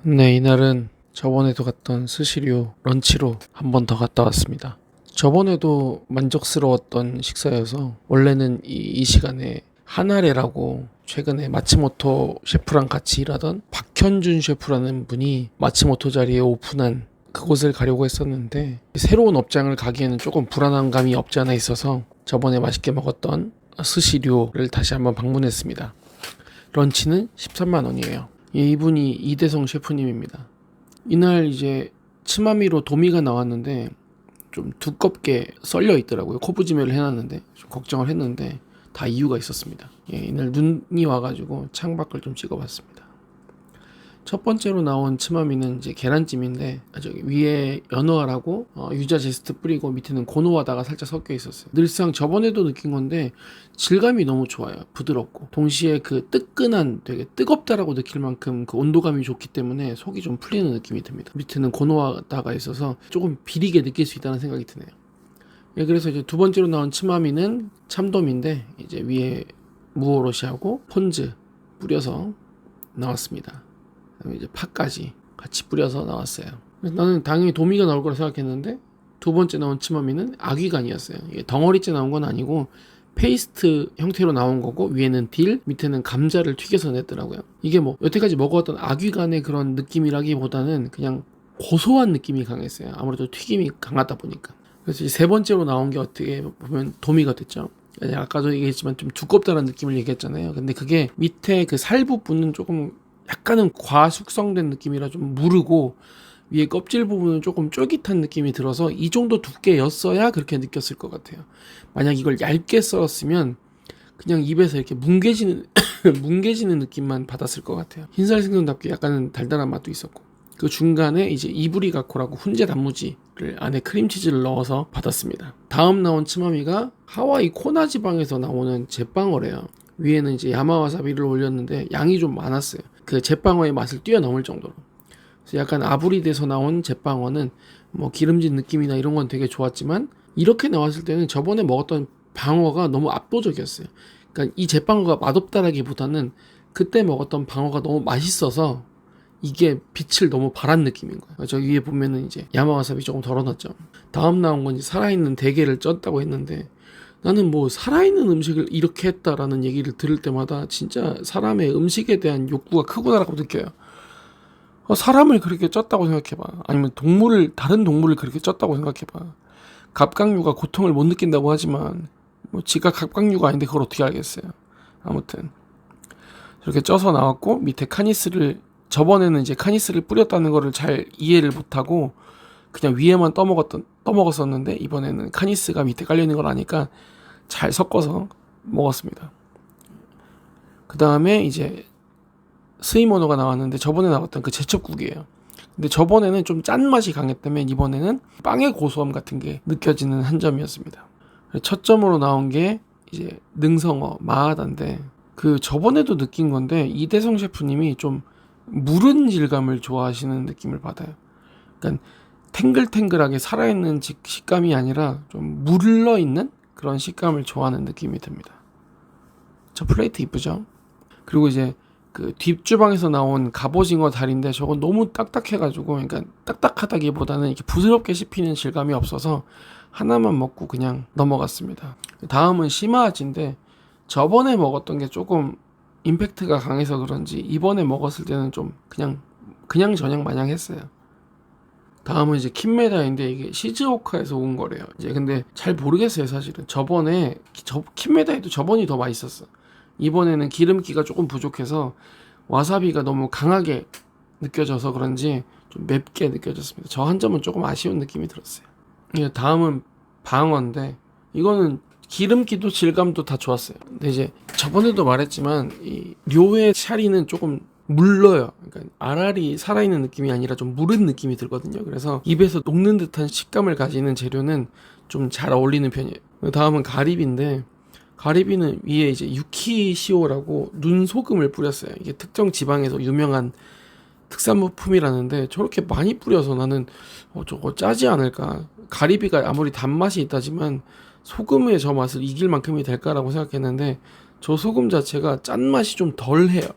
네, 이날은 저번에도 갔던 스시류 런치로 한 번 더 갔다 왔습니다. 저번에도 만족스러웠던 식사여서 원래는 이 시간에 하나레라고 최근에 마츠모토 셰프랑 같이 일하던 박현준 셰프라는 분이 마츠모토 자리에 오픈한 그곳을 가려고 했었는데 새로운 업장을 가기에는 조금 불안한 감이 없지 않아 있어서 저번에 맛있게 먹었던 스시류를 다시 한번 방문했습니다. 런치는 13만 원이에요. 이분이 이대성 셰프님입니다. 이날 이제 츠마미로 도미가 나왔는데 좀 두껍게 썰려 있더라고요. 코부지매를 해놨는데 좀 걱정을 했는데 다 이유가 있었습니다. 이날 눈이 와가지고 창밖을 좀 찍어봤습니다. 첫 번째로 나온 츠마미는 이제 계란찜인데 저기 위에 연어알하고 유자 제스트 뿌리고 밑에는 고노와다가 살짝 섞여 있었어요. 늘상 저번에도 느낀 건데 질감이 너무 좋아요. 부드럽고 동시에 그 뜨끈한 되게 뜨겁다라고 느낄 만큼 그 온도감이 좋기 때문에 속이 좀 풀리는 느낌이 듭니다. 밑에는 고노와다가 있어서 조금 비리게 느낄 수 있다는 생각이 드네요. 그래서 이제 두 번째로 나온 츠마미는 참돔인데 이제 위에 무오로시하고 폰즈 뿌려서 나왔습니다. 그다음에 이제 파까지 같이 뿌려서 나왔어요. 나는 당연히 도미가 나올 거라 생각했는데 두 번째 나온 츠마미는 아귀간이었어요. 이게 덩어리째 나온 건 아니고 페이스트 형태로 나온 거고 위에는 딜, 밑에는 감자를 튀겨서 냈더라고요. 이게 뭐 여태까지 먹어왔던 아귀간의 그런 느낌이라기보다는 그냥 고소한 느낌이 강했어요. 아무래도 튀김이 강하다 보니까. 그래서 이제 세 번째로 나온 게 어떻게 보면 도미가 됐죠. 아까도 얘기했지만 좀 두껍다는 느낌을 얘기했잖아요. 근데 그게 밑에 그 살 부분은 조금 약간은 과숙성된 느낌이라 좀 무르고 위에 껍질 부분은 조금 쫄깃한 느낌이 들어서 이 정도 두께였어야 그렇게 느꼈을 것 같아요. 만약 이걸 얇게 썰었으면 그냥 입에서 이렇게 뭉개지는 뭉개지는 느낌만 받았을 것 같아요. 흰살 생선답게 약간은 달달한 맛도 있었고 그 중간에 이제 이부리가코라고 훈제 단무지를 안에 크림치즈를 넣어서 받았습니다. 다음 나온 츠마미가 하와이 코나 지방에서 나오는 제빵어래요. 위에는 이제 야마와사비를 올렸는데 양이 좀 많았어요. 그 제빵어의 맛을 뛰어넘을 정도로. 그래서 약간 아부리돼서 나온 제빵어는 뭐 기름진 느낌이나 이런 건 되게 좋았지만 이렇게 나왔을 때는 저번에 먹었던 방어가 너무 압도적이었어요. 그러니까 이 제빵어가 맛없다라기보다는 그때 먹었던 방어가 너무 맛있어서 이게 빛을 너무 발한 느낌인 거예요. 저 위에 보면은 이제 야마와사비 조금 덜어놨죠. 다음 나온 건 이제 살아있는 대게를 쪘다고 했는데 나는 뭐 살아있는 음식을 이렇게 했다라는 얘기를 들을 때마다 진짜 사람의 음식에 대한 욕구가 크구나라고 느껴요. 사람을 그렇게 쪘다고 생각해봐. 아니면 다른 동물을 그렇게 쪘다고 생각해봐. 갑각류가 고통을 못 느낀다고 하지만 뭐 지가 갑각류가 아닌데 그걸 어떻게 알겠어요. 아무튼 이렇게 쪄서 나왔고 밑에 저번에는 이제 카니스를 뿌렸다는 거를 잘 이해를 못하고 그냥 위에만 떠먹었었는데 이번에는 카니스가 밑에 깔려있는 걸 아니까 잘 섞어서 먹었습니다. 그 다음에 이제 스이모노가 나왔는데 저번에 나왔던 그 제첩국이에요. 근데 저번에는 좀 짠맛이 강했다면 이번에는 빵의 고소함 같은 게 느껴지는 한 점이었습니다. 첫 점으로 나온 게 이제 능성어 마하다인데 그 저번에도 느낀 건데 이대성 셰프님이 좀 무른 질감을 좋아하시는 느낌을 받아요. 그러니까 탱글탱글하게 살아있는 식감이 아니라 좀 물러있는 그런 식감을 좋아하는 느낌이 듭니다. 저 플레이트 이쁘죠? 그리고 이제 그 뒷주방에서 나온 갑오징어 다리인데 저건 너무 딱딱해가지고 그러니까 딱딱하다기보다는 이렇게 부드럽게 씹히는 질감이 없어서 하나만 먹고 그냥 넘어갔습니다. 다음은 시마아지인데 저번에 먹었던 게 조금 임팩트가 강해서 그런지 이번에 먹었을 때는 좀 그냥 저냥 마냥 했어요. 다음은 이제 킨메다인데 이게 시즈오카에서 온 거래요. 이제 근데 잘 모르겠어요 사실은. 킨메다이도 저번이 더 맛있었어. 이번에는 기름기가 조금 부족해서 와사비가 너무 강하게 느껴져서 그런지 좀 맵게 느껴졌습니다. 저 한 점은 조금 아쉬운 느낌이 들었어요. 다음은 방어인데 이거는 기름기도 질감도 다 좋았어요. 근데 이제 저번에도 말했지만 이 료의 샤리는 조금 물러요. 그러니까 알알이 살아있는 느낌이 아니라 좀 무른 느낌이 들거든요. 그래서 입에서 녹는 듯한 식감을 가지는 재료는 좀 잘 어울리는 편이에요. 다음은 가리비인데 가리비는 위에 이제 유키시오라고 눈소금을 뿌렸어요. 이게 특정 지방에서 유명한 특산품이라는데 저렇게 많이 뿌려서 나는 저거 짜지 않을까. 가리비가 아무리 단맛이 있다지만 소금의 저 맛을 이길 만큼이 될까라고 생각했는데 저 소금 자체가 짠맛이 좀 덜해요.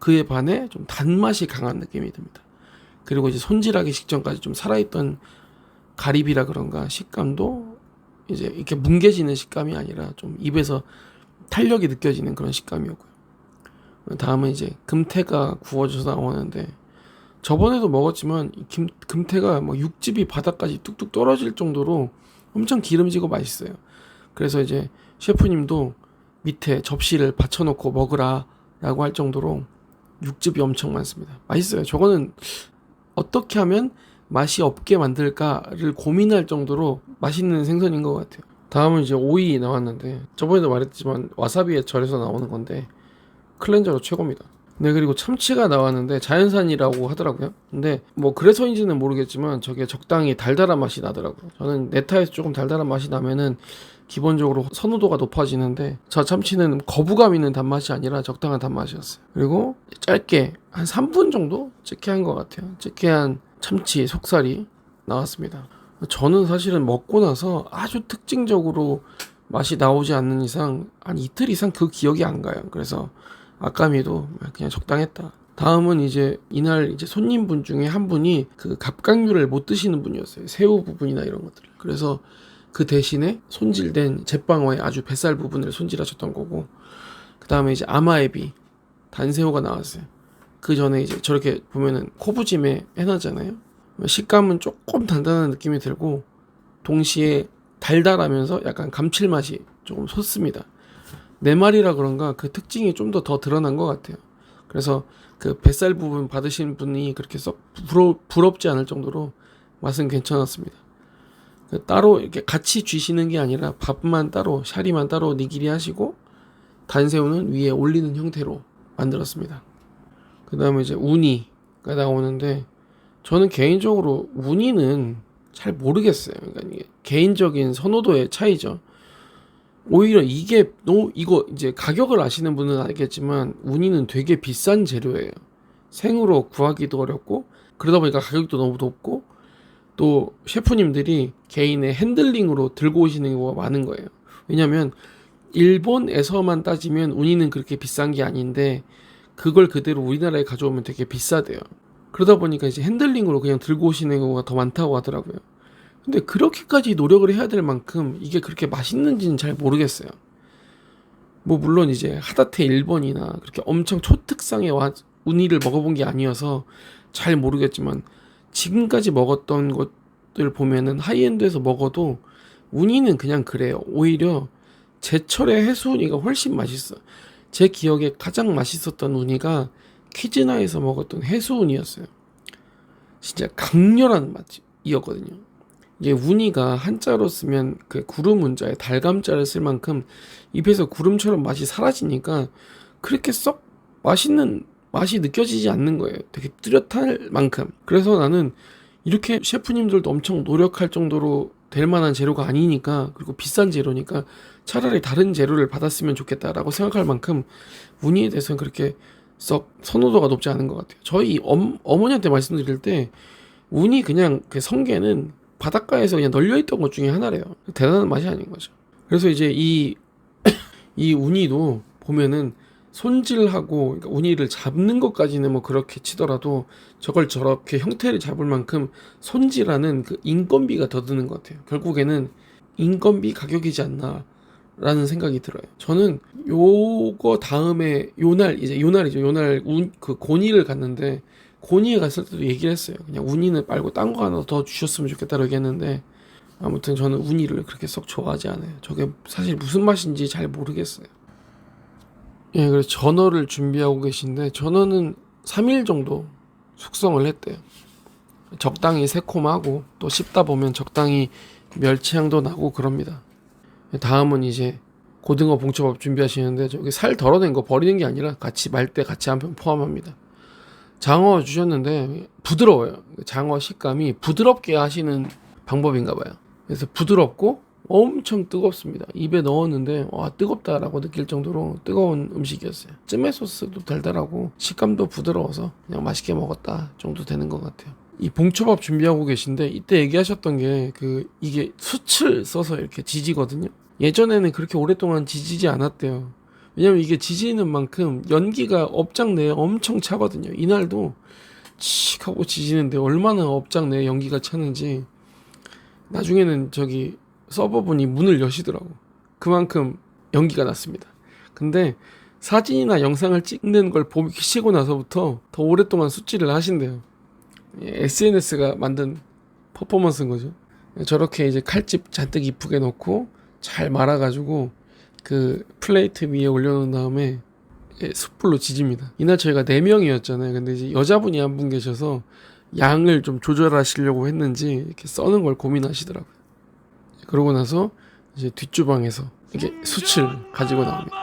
그에 반해 좀 단맛이 강한 느낌이 듭니다. 그리고 이제 손질하기 직전까지 좀 살아있던 가리비라 그런가 식감도 이제 이렇게 뭉개지는 식감이 아니라 좀 입에서 탄력이 느껴지는 그런 식감이었고요. 다음은 이제 금태가 구워져서 나오는데 저번에도 먹었지만 이 금태가 뭐 육즙이 바닥까지 뚝뚝 떨어질 정도로 엄청 기름지고 맛있어요. 그래서 이제 셰프님도 밑에 접시를 받쳐놓고 먹으라 라고 할 정도로 육즙이 엄청 많습니다. 맛있어요. 저거는 어떻게 하면 맛이 없게 만들까를 고민할 정도로 맛있는 생선인 것 같아요. 다음은 이제 오이 나왔는데 저번에도 말했지만 와사비에 절여서 나오는 건데 클렌저로 최고입니다. 네, 그리고 참치가 나왔는데 자연산이라고 하더라고요. 근데 뭐 그래서인지는 모르겠지만 저게 적당히 달달한 맛이 나더라고요. 저는 네타에서 조금 달달한 맛이 나면은 기본적으로 선호도가 높아지는데 저 참치는 거부감 있는 단맛이 아니라 적당한 단맛이었어요. 그리고 짧게 한 3분 정도 찌개한 것 같아요. 찌개한 참치 속살이 나왔습니다. 저는 사실은 먹고 나서 아주 특징적으로 맛이 나오지 않는 이상 한 이틀 이상 그 기억이 안 가요. 그래서 아까미도 그냥 적당했다. 다음은 이제 이날 이제 손님분 중에 한 분이 그 갑각류를 못 드시는 분이었어요. 새우 부분이나 이런 것들을. 그래서 그 대신에 손질된 제빵어의 아주 뱃살 부분을 손질하셨던 거고, 그 다음에 이제 아마에비 단새우가 나왔어요. 그 전에 이제 저렇게 보면은 코부짐에 해놨잖아요. 식감은 조금 단단한 느낌이 들고 동시에 달달하면서 약간 감칠맛이 조금 솟습니다. 네 마리라 그런가 그 특징이 좀 더 드러난 것 같아요. 그래서 그 뱃살 부분 받으신 분이 그렇게 썩 부럽지 않을 정도로 맛은 괜찮았습니다. 따로 이렇게 같이 쥐시는 게 아니라 밥만 따로, 샤리만 따로 니기리 하시고 단새우는 위에 올리는 형태로 만들었습니다. 그 다음에 이제 우니가 나오는데 저는 개인적으로 우니는 잘 모르겠어요. 그러니까 이게 개인적인 선호도의 차이죠. 오히려 이게 이거 이제 가격을 아시는 분은 알겠지만 우니는 되게 비싼 재료예요. 생으로 구하기도 어렵고 그러다 보니까 가격도 너무 높고 또 셰프님들이 개인의 핸들링으로 들고 오시는 경우가 많은 거예요. 왜냐면 일본에서만 따지면 우니는 그렇게 비싼 게 아닌데 그걸 그대로 우리나라에 가져오면 되게 비싸대요. 그러다 보니까 이제 핸들링으로 그냥 들고 오시는 경우가 더 많다고 하더라고요. 근데 그렇게까지 노력을 해야 될 만큼 이게 그렇게 맛있는지는 잘 모르겠어요. 뭐 물론 이제 하다테 1번이나 그렇게 엄청 초특상의 우니를 먹어본 게 아니어서 잘 모르겠지만 지금까지 먹었던 것들 보면은 하이엔드에서 먹어도 우니는 그냥 그래요. 오히려 제철의 해수우니가 훨씬 맛있어. 제 기억에 가장 맛있었던 우니가 키즈나에서 먹었던 해수우니였어요. 진짜 강렬한 맛이었거든요. 이게 우니가 한자로 쓰면 그 구름 문자에 달감자를 쓸 만큼 입에서 구름처럼 맛이 사라지니까 그렇게 썩 맛있는 맛이 느껴지지 않는 거예요. 되게 뚜렷할 만큼. 그래서 나는 이렇게 셰프님들도 엄청 노력할 정도로 될 만한 재료가 아니니까, 그리고 비싼 재료니까 차라리 다른 재료를 받았으면 좋겠다라고 생각할 만큼 우니에 대해서는 그렇게 썩 선호도가 높지 않은 것 같아요. 저희 어머니한테 말씀드릴 때 우니 그냥 그 성게는 바닷가에서 그냥 널려있던 것 중에 하나래요. 대단한 맛이 아닌 거죠. 그래서 이제 이 우니도 보면은 손질하고, 그러니까 우니를 잡는 것까지는 뭐 그렇게 치더라도 저걸 저렇게 형태를 잡을 만큼 손질하는 그 인건비가 더 드는 것 같아요. 결국에는 인건비 가격이지 않나 라는 생각이 들어요. 저는 요거 다음에 요날 그 고니를 갔는데, 고니에 갔을 때도 얘기를 했어요. 그냥 우니는 말고 딴 거 하나 더 주셨으면 좋겠다고 얘기했는데, 아무튼 저는 우니를 그렇게 썩 좋아하지 않아요. 저게 사실 무슨 맛인지 잘 모르겠어요. 예, 그래서 전어를 준비하고 계신데 전어는 3일 정도 숙성을 했대요. 적당히 새콤하고 또 씹다 보면 적당히 멸치향도 나고 그럽니다. 다음은 이제 고등어 봉초밥 준비하시는데 저기 살 덜어낸 거 버리는 게 아니라 같이 말 때 같이 한 편 포함합니다. 장어 주셨는데 부드러워요. 장어 식감이 부드럽게 하시는 방법인가 봐요. 그래서 부드럽고 엄청 뜨겁습니다. 입에 넣었는데 와 뜨겁다라고 느낄 정도로 뜨거운 음식이었어요. 찜의 소스도 달달하고 식감도 부드러워서 그냥 맛있게 먹었다 정도 되는 것 같아요. 이 봉초밥 준비하고 계신데 이때 얘기하셨던 게 이게 숯을 써서 이렇게 지지거든요. 예전에는 그렇게 오랫동안 지지지 않았대요. 왜냐면 이게 지지는 만큼 연기가 업장 내에 엄청 차거든요. 이날도 칙 하고 지지는데 얼마나 업장 내에 연기가 차는지 나중에는 저기 서버분이 문을 여시더라고. 그만큼 연기가 났습니다. 근데 사진이나 영상을 찍는 걸 보시고 나서부터 더 오랫동안 숙지를 하신대요. SNS가 만든 퍼포먼스인 거죠. 저렇게 이제 칼집 잔뜩 이쁘게 넣고 잘 말아가지고 그 플레이트 위에 올려놓은 다음에 숯불로 지집니다. 이날 저희가 4명이었잖아요. 근데 이제 여자분이 한 분 계셔서 양을 좀 조절하시려고 했는지 이렇게 써는 걸 고민하시더라고요. 그러고 나서 이제 뒷주방에서 이렇게 숯을 가지고 나옵니다.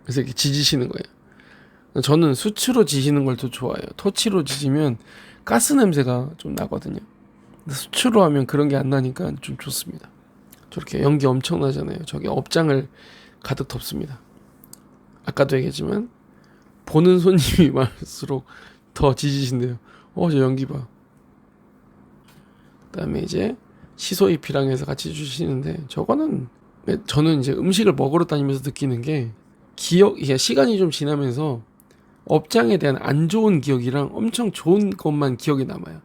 그래서 이렇게 지지시는 거예요. 저는 숯으로 지시는 걸 더 좋아해요. 토치로 지지면 가스 냄새가 좀 나거든요. 근데 숯으로 하면 그런 게 안 나니까 좀 좋습니다. 저렇게 연기 엄청 나잖아요. 저게 업장을 가득 덮습니다. 아까도 얘기했지만 보는 손님이 많을수록 더 지지신대요. 저 연기 봐. 그다음에 이제 시소잎이랑 해서 같이 주시는데 저는 이제 음식을 먹으러 다니면서 느끼는 게 이게 시간이 좀 지나면서 업장에 대한 안 좋은 기억이랑 엄청 좋은 것만 기억이 남아요.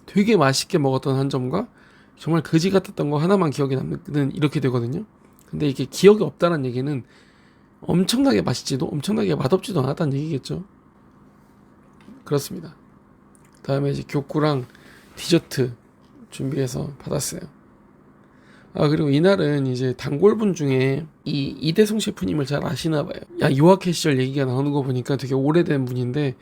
되게 맛있게 먹었던 한 점과 정말 거지 같았던 거 하나만 기억이 남는 이렇게 되거든요. 근데 이게 기억이 없다는 얘기는 엄청나게 맛있지도 엄청나게 맛없지도 않았다는 얘기겠죠. 그렇습니다. 다음에 이제 교구랑 디저트 준비해서 받았어요. 그리고 이날은 이제 단골분 중에 이 이대성 셰프님을 잘 아시나 봐요. 유학회 시절 얘기가 나오는 거 보니까 되게 오래된 분인데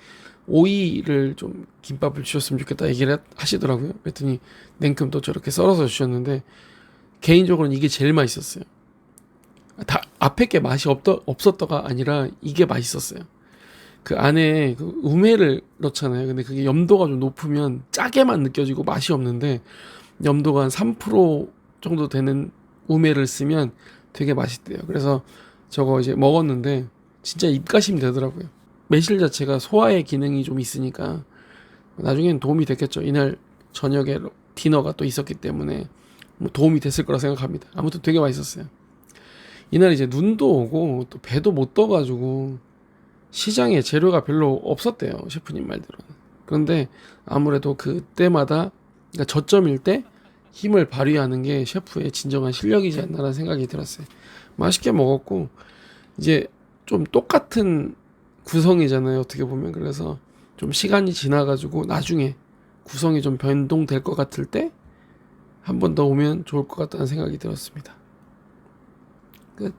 오이를 좀 김밥을 주셨으면 좋겠다 얘기를 하시더라고요. 그랬더니 냉큼 또 저렇게 썰어서 주셨는데 개인적으로는 이게 제일 맛있었어요. 다 앞에 게 맛이 없었다가 아니라 이게 맛있었어요. 그 안에 그 우메를 넣잖아요. 근데 그게 염도가 좀 높으면 짜게만 느껴지고 맛이 없는데 염도가 한 3% 정도 되는 우메를 쓰면 되게 맛있대요. 그래서 저거 이제 먹었는데 진짜 입가심이 되더라고요. 매실 자체가 소화의 기능이 좀 있으니까 나중엔 도움이 됐겠죠. 이날 저녁에 디너가 또 있었기 때문에 뭐 도움이 됐을 거라 생각합니다. 아무튼 되게 맛있었어요. 이날 이제 눈도 오고 또 배도 못 떠가지고 시장에 재료가 별로 없었대요. 셰프님 말대로는. 그런데 아무래도 그때마다 그러니까 저점일 때 힘을 발휘하는 게 셰프의 진정한 실력이지 않나라는 생각이 들었어요. 맛있게 먹었고 이제 좀 똑같은 구성이잖아요. 어떻게 보면. 그래서 좀 시간이 지나가지고 나중에 구성이 좀 변동될 것 같을 때 한 번 더 오면 좋을 것 같다는 생각이 들었습니다. 끝.